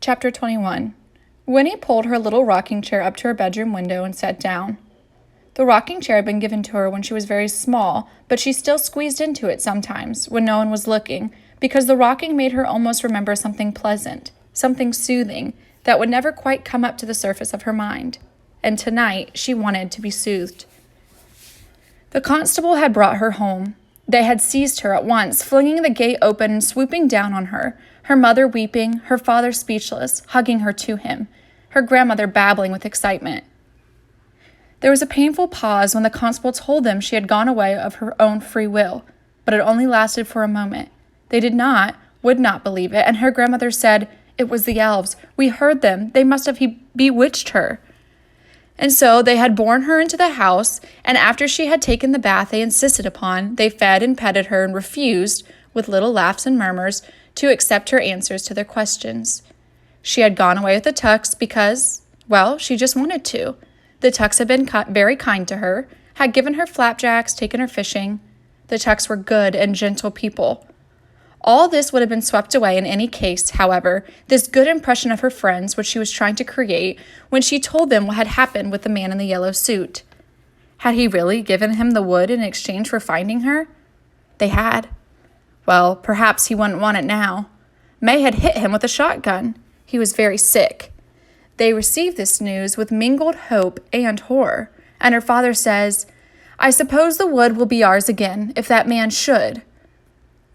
Chapter 21. Winnie pulled her little rocking chair up to her bedroom window and sat down. The rocking chair had been given to her when she was very small, but she still squeezed into it sometimes when no one was looking, because the rocking made her almost remember something pleasant, something soothing, that would never quite come up to the surface of her mind. And tonight she wanted to be soothed. The constable had brought her home. They had seized her at once, flinging the gate open and swooping down on her mother weeping, her father speechless, hugging her to him, her grandmother babbling with excitement. There was a painful pause when the constable told them she had gone away of her own free will, but it only lasted for a moment. They would not believe it, and her grandmother said, "It was the elves. We heard them. They must have bewitched her." And so they had borne her into the house, and after she had taken the bath they insisted upon, they fed and petted her and refused, with little laughs and murmurs, to accept her answers to their questions. She had gone away with the Tucks because, well, she just wanted to. The Tucks had been very kind to her, had given her flapjacks, taken her fishing. The Tucks were good and gentle people. All this would have been swept away in any case, however, this good impression of her friends which she was trying to create when she told them what had happened with the man in the yellow suit. Had he really given him the wood in exchange for finding her? They had. Well, perhaps he wouldn't want it now. May had hit him with a shotgun. He was very sick. They received this news with mingled hope and horror, and her father says, "I suppose the wood will be ours again, if that man should."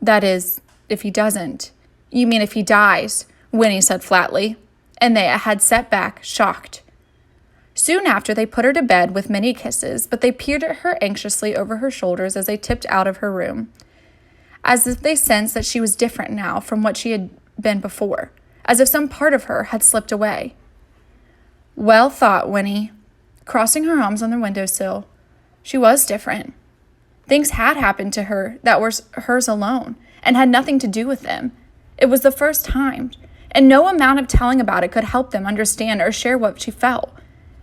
"That is, if he doesn't." "You mean if he dies," Winnie said flatly, and they had sat back, shocked. Soon after, they put her to bed with many kisses, but they peered at her anxiously over her shoulders as they tipped out of her room, as if they sensed that she was different now from what she had been before, as if some part of her had slipped away. Well thought, Winnie, crossing her arms on the windowsill. She was different. Things had happened to her that were hers alone, and had nothing to do with them. It was the first time, and no amount of telling about it could help them understand or share what she felt.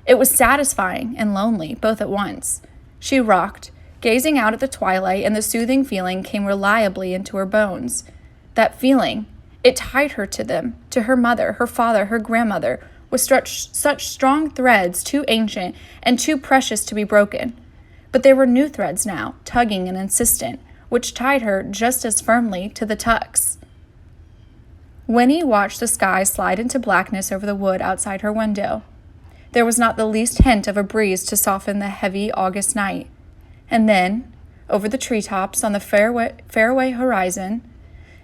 It was satisfying and lonely, both at once. She rocked, gazing out at the twilight, and the soothing feeling came reliably into her bones. That feeling, it tied her to them, to her mother, her father, her grandmother, with such strong threads, too ancient and too precious to be broken. But there were new threads now, tugging and insistent, which tied her just as firmly to the Tucks. Winnie watched the sky slide into blackness over the wood outside her window. There was not the least hint of a breeze to soften the heavy August night. And then, over the treetops on the faraway horizon,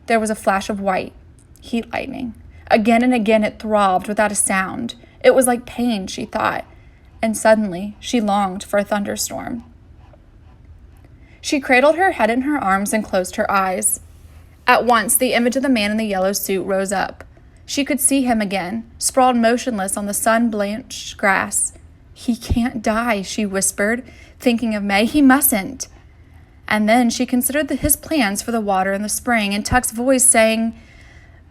there was a flash of white, heat lightning. Again and again it throbbed without a sound. It was like pain, she thought, and suddenly she longed for a thunderstorm. She cradled her head in her arms and closed her eyes. At once, the image of the man in the yellow suit rose up. She could see him again, sprawled motionless on the sun-blanched grass. "He can't die," she whispered, thinking of May. "He mustn't." And then she considered his plans for the water in the spring, and Tuck's voice saying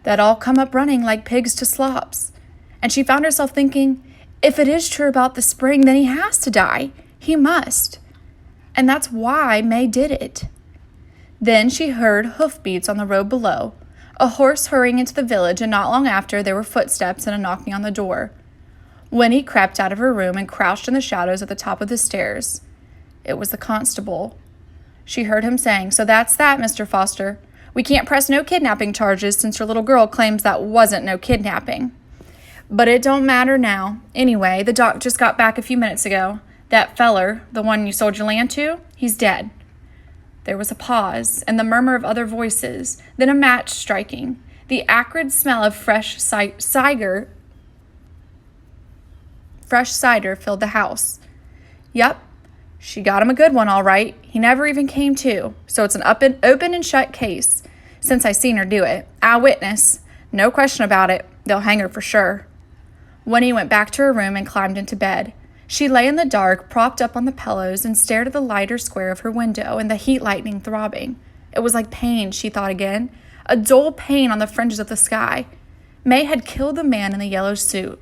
that all come up running like pigs to slops. And she found herself thinking, if it is true about the spring, then he has to die. He must. And that's why May did it. Then she heard hoofbeats on the road below, a horse hurrying into the village, and not long after there were footsteps and a knocking on the door. Winnie crept out of her room and crouched in the shadows at the top of the stairs. It was the constable. She heard him saying, "So that's that, Mr. Foster. We can't press no kidnapping charges since your little girl claims that wasn't no kidnapping. But it don't matter now. Anyway, the doc just got back a few minutes ago. That feller, the one you sold your land to, he's dead." There was a pause, and the murmur of other voices, then a match striking. The acrid smell of fresh cider filled the house. "Yep, she got him a good one, all right. He never even came to, so it's an open and shut case, since I seen her do it. Eyewitness. No question about it. They'll hang her for sure." Winnie went back to her room and climbed into bed. She lay in the dark, propped up on the pillows, and stared at the lighter square of her window and the heat lightning throbbing. It was like pain, she thought again, a dull pain on the fringes of the sky. May had killed the man in the yellow suit,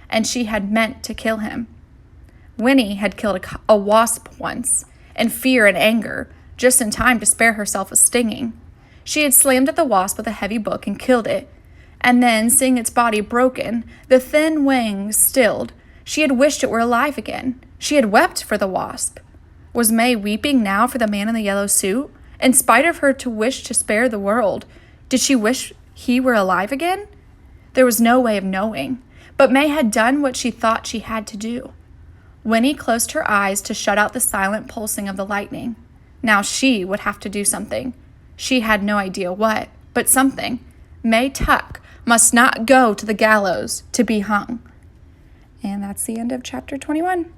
and she had meant to kill him. Winnie had killed a wasp once, in fear and anger, just in time to spare herself a stinging. She had slammed at the wasp with a heavy book and killed it, And then, seeing its body broken, the thin wings stilled, she had wished it were alive again. She had wept for the wasp. Was May weeping now for the man in the yellow suit? In spite of her to wish to spare the world, did she wish he were alive again? There was no way of knowing, but May had done what she thought she had to do. Winnie closed her eyes to shut out the silent pulsing of the lightning. Now she would have to do something. She had no idea what, but something. May Tuck must not go to the gallows to be hung. And that's the end of chapter 21.